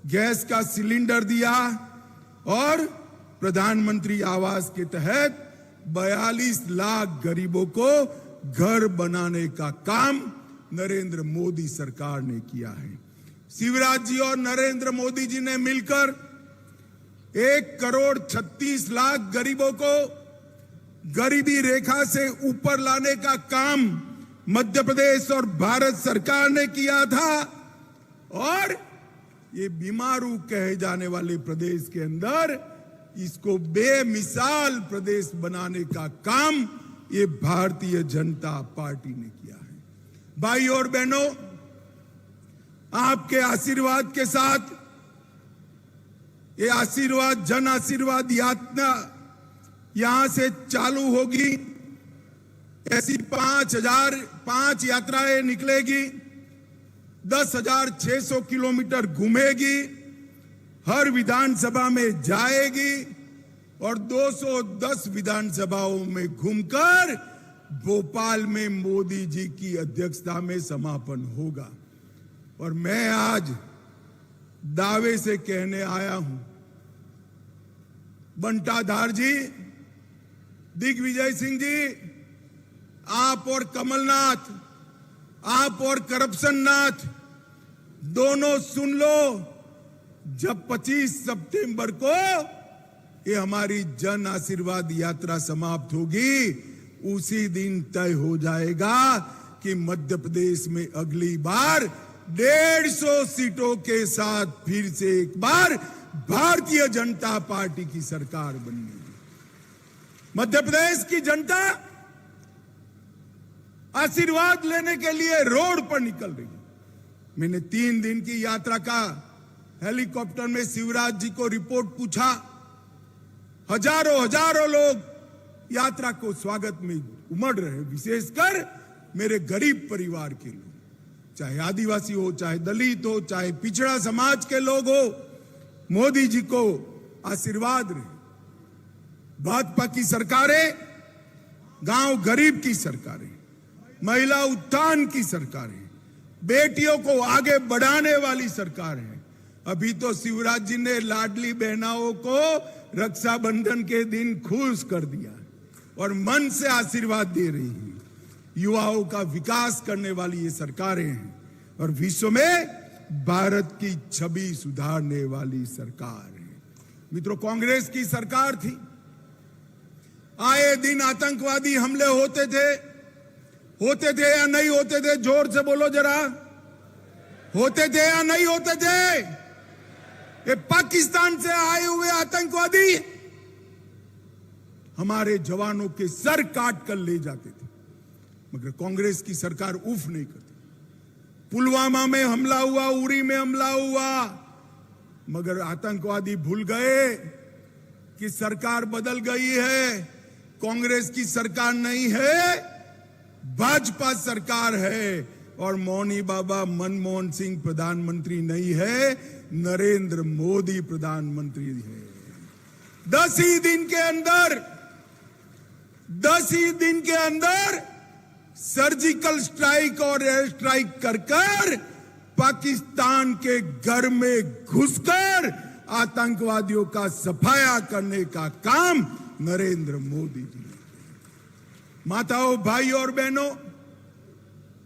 गैस का सिलेंडर दिया और प्रधानमंत्री आवास के तहत 42 लाख गरीबों को घर बनाने का काम नरेंद्र मोदी सरकार ने किया है। शिवराज जी और नरेंद्र मोदी जी ने मिलकर 1 करोड़ 36 लाख गरीबों को गरीबी रेखा से ऊपर लाने का काम मध्य प्रदेश और भारत सरकार ने किया था। और ये बीमारू कहे जाने वाले प्रदेश के अंदर इसको बेमिसाल प्रदेश बनाने का काम ये भारतीय जनता पार्टी ने किया है। भाइयों और बहनों, आपके आशीर्वाद के साथ ये आशीर्वाद जन आशीर्वाद यात्रा यहां से चालू होगी। ऐसी 5 यात्राएं निकलेगी, 10,600 किलोमीटर घूमेगी, हर विधानसभा में जाएगी और 210 विधानसभाओं में घूमकर भोपाल में मोदी जी की अध्यक्षता में समापन होगा। और मैं आज दावे से कहने आया हूं, बंटाधार जी, दिग्विजय सिंह जी, आप और कमलनाथ, आप और करप्शन नाथ दोनों सुन लो, जब 25 सितंबर को ये हमारी जन आशीर्वाद यात्रा समाप्त होगी, उसी दिन तय हो जाएगा कि मध्य प्रदेश में अगली बार 150 सीटों के साथ फिर से एक बार भारतीय जनता पार्टी की सरकार बनेगी। मध्य प्रदेश की जनता आशीर्वाद लेने के लिए रोड पर निकल रही है। मैंने 3 दिन की यात्रा का हेलीकॉप्टर में शिवराज जी को रिपोर्ट पूछा। हजारों लोग यात्रा को स्वागत में उमड़ रहे, विशेषकर मेरे गरीब परिवार के लोग, चाहे आदिवासी हो, चाहे दलित हो, चाहे पिछड़ा समाज के लोग हो। मोदी जी को आशीर्वाद रहे। भाजपा की सरकारें गांव गरीब की सरकारें, महिला उत्थान की सरकारें, बेटियों को आगे बढ़ाने वाली सरकार है। अभी तो शिवराज जी ने लाडली बहनाओं को रक्षाबंधन के दिन खुश कर दिया और मन से आशीर्वाद दे रही है। युवाओं का विकास करने वाली ये सरकारें हैं और विश्व में भारत की छवि सुधारने वाली सरकार है। मित्रों, कांग्रेस की सरकार थी, आए दिन आतंकवादी हमले होते थे या नहीं होते थे? जोर से बोलो जरा, होते थे या नहीं होते थे? ये पाकिस्तान से आए हुए आतंकवादी हमारे जवानों के सर काट कर ले जाते थे, मगर कांग्रेस की सरकार उफ नहीं करती। पुलवामा में हमला हुआ, उरी में हमला हुआ, मगर आतंकवादी भूल गए कि सरकार बदल गई है, कांग्रेस की सरकार नहीं है, भाजपा सरकार है। और मौनी बाबा मनमोहन सिंह प्रधानमंत्री नहीं है, नरेंद्र मोदी प्रधानमंत्री है। 10 ही दिन के अंदर सर्जिकल स्ट्राइक और एयर स्ट्राइक कर पाकिस्तान के घर में घुसकर आतंकवादियों का सफाया करने का काम नरेंद्र मोदी जी ने। माताओं, भाई और बहनों,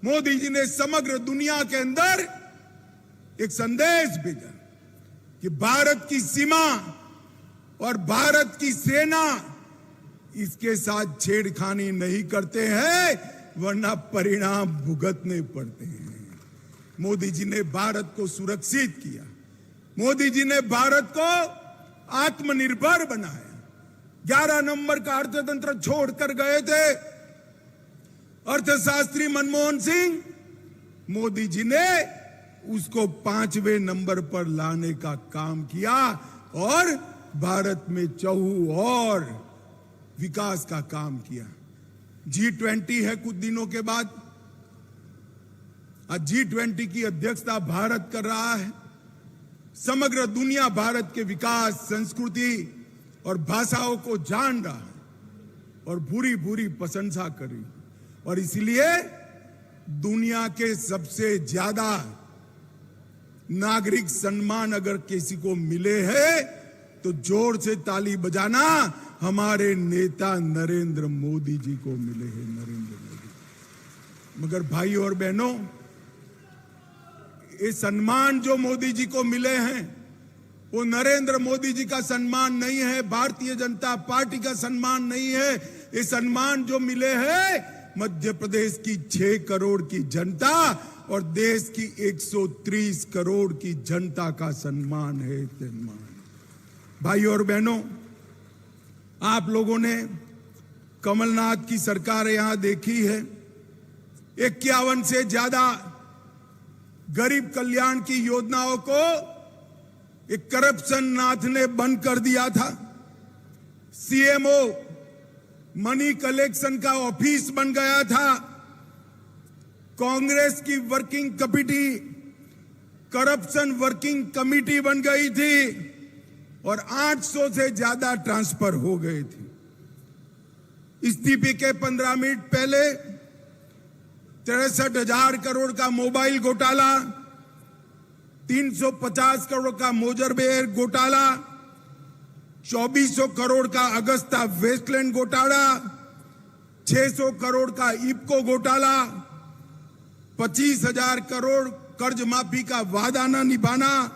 मोदी जी ने समग्र दुनिया के अंदर एक संदेश भेजा कि भारत की सीमा और भारत की सेना इसके साथ छेड़खानी नहीं करते हैं, वरना परिणाम भुगतने पड़ते हैं। मोदी जी ने भारत को सुरक्षित किया, मोदी जी ने भारत को आत्मनिर्भर बनाया। 11 नंबर का अर्थतंत्र छोड़कर गए थे अर्थशास्त्री मनमोहन सिंह, मोदी जी ने उसको 5वें नंबर पर लाने का काम किया और भारत में और विकास का काम किया। G20 है कुछ दिनों के बाद, आज G20 की अध्यक्षता भारत कर रहा है। समग्र दुनिया भारत के विकास, संस्कृति और भाषाओं को जान रहा है और भूरी भूरी प्रशंसा कर रही है। और इसलिए दुनिया के सबसे ज्यादा नागरिक सम्मान अगर किसी को मिले हैं तो जोर से ताली बजाना हमारे नेता नरेंद्र मोदी जी को मिले हैं, नरेंद्र मोदी। मगर भाई और बहनों, ये सम्मान जो मोदी जी को मिले हैं वो नरेंद्र मोदी जी का सम्मान नहीं है, भारतीय जनता पार्टी का सम्मान नहीं है। ये सम्मान जो मिले हैं मध्य प्रदेश की 6 करोड़ की जनता और देश की 130 करोड़ की जनता का सम्मान है। भाई और बहनों, आप लोगों ने कमलनाथ की सरकार यहां देखी है। 51 से ज्यादा गरीब कल्याण की योजनाओं को एक करप्शन नाथ ने बंद कर दिया था। सीएमओ मनी कलेक्शन का ऑफिस बन गया था। कांग्रेस की working committee corruption working committee बन गई थी और 800 से ज्यादा ट्रांसफर हो गए थे। इस्तीफे के 15 मिनट पहले 63,000 करोड़ का मोबाइल घोटाला, 350 करोड़ का मोजरबेर घोटाला, 2400 करोड़ का अगस्ता वेस्टलैंड घोटाला, 600 करोड़ का इपको घोटाला, 25,000 करोड़ कर्ज माफी का वादा न निभाना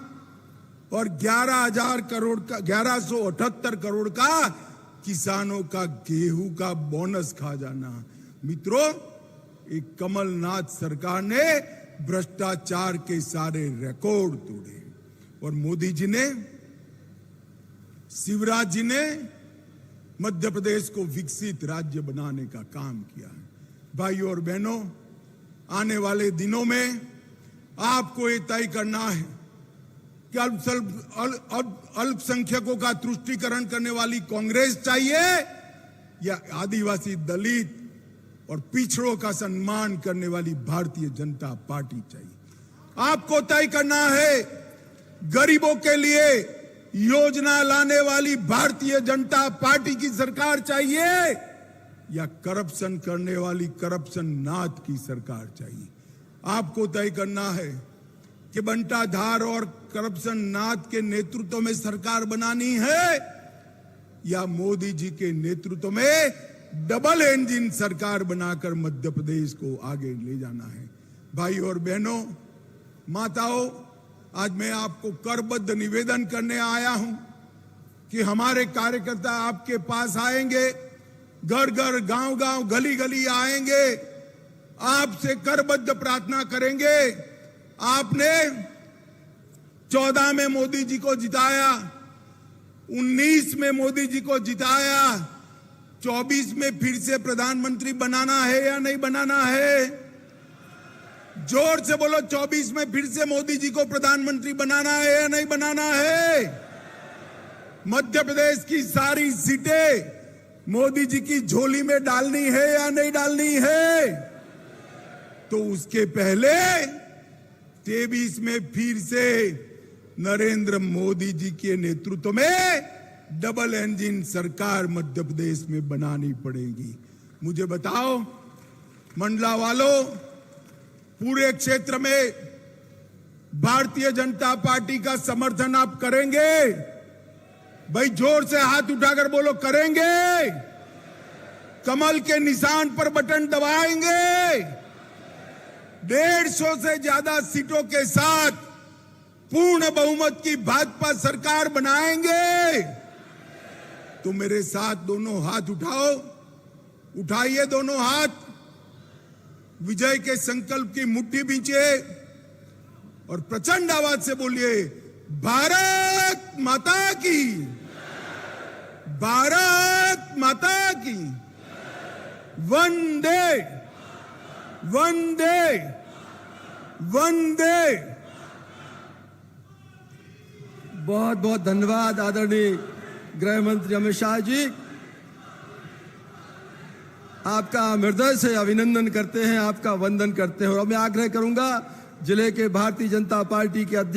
और 11,78 करोड़ का किसानों का गेहूं का बोनस खा जाना। मित्रों, एक कमलनाथ सरकार ने भ्रष्टाचार के सारे रिकॉर्ड तोड़े और मोदी जी ने, शिवराज जी ने मध्य प्रदेश को विकसित राज्य बनाने का काम किया है। भाइयों और बहनों, आने वाले दिनों में आपको ये तय करना है कि अल्पसंख्यकों का तुष्टीकरण करने वाली कांग्रेस चाहिए या आदिवासी, दलित और पिछड़ों का सम्मान करने वाली भारतीय जनता पार्टी चाहिए। आपको तय करना है गरीबों के लिए योजना लाने वाली भारतीय जनता पार्टी की सरकार चाहिए या करप्शन करने वाली करप्शन नाथ की सरकार चाहिए। आपको तय करना है कि बंटाधार और करप्शन नाथ के नेतृत्व में सरकार बनानी है या मोदी जी के नेतृत्व में डबल इंजन सरकार बनाकर मध्य प्रदेश को आगे ले जाना है। भाई और बहनों, माताओं, आज मैं आपको करबद्ध निवेदन करने आया हूं कि हमारे कार्यकर्ता आपके पास आएंगे, घर घर, गांव गांव, गली गली आएंगे, आपसे करबद्ध प्रार्थना करेंगे। आपने 14 में मोदी जी को जिताया, 19 में मोदी जी को जिताया, 24 में फिर से प्रधानमंत्री बनाना है या नहीं बनाना है? जोर से बोलो, 24 में फिर से मोदी जी को प्रधानमंत्री बनाना है या नहीं बनाना है? मध्य प्रदेश की सारी सीटें मोदी जी की झोली में डालनी है या नहीं डालनी है? तो उसके पहले 23 में फिर से नरेंद्र मोदी जी के नेतृत्व में डबल इंजन सरकार मध्य प्रदेश में बनानी पड़ेगी। मुझे बताओ मंडला वालों, पूरे क्षेत्र में भारतीय जनता पार्टी का समर्थन आप करेंगे? भाई जोर से हाथ उठाकर बोलो, करेंगे? कमल के निशान पर बटन दबाएंगे? 150 से ज्यादा सीटों के साथ पूर्ण बहुमत की भाजपा सरकार बनाएंगे? तो मेरे साथ दोनों हाथ उठाओ, उठाइए दोनों हाथ, विजय के संकल्प की मुट्ठी बींचिए और प्रचंड आवाज से बोलिए, भारत माता की, भारत माता की, वंदे वंदे वंदे। बहुत बहुत धन्यवाद आदरणीय गृह मंत्री अमित शाह जी, आपका हम हृदय से अभिनंदन करते हैं, आपका वंदन करते हैं। और मैं आग्रह करूंगा जिले के भारतीय जनता पार्टी के अध्यक्ष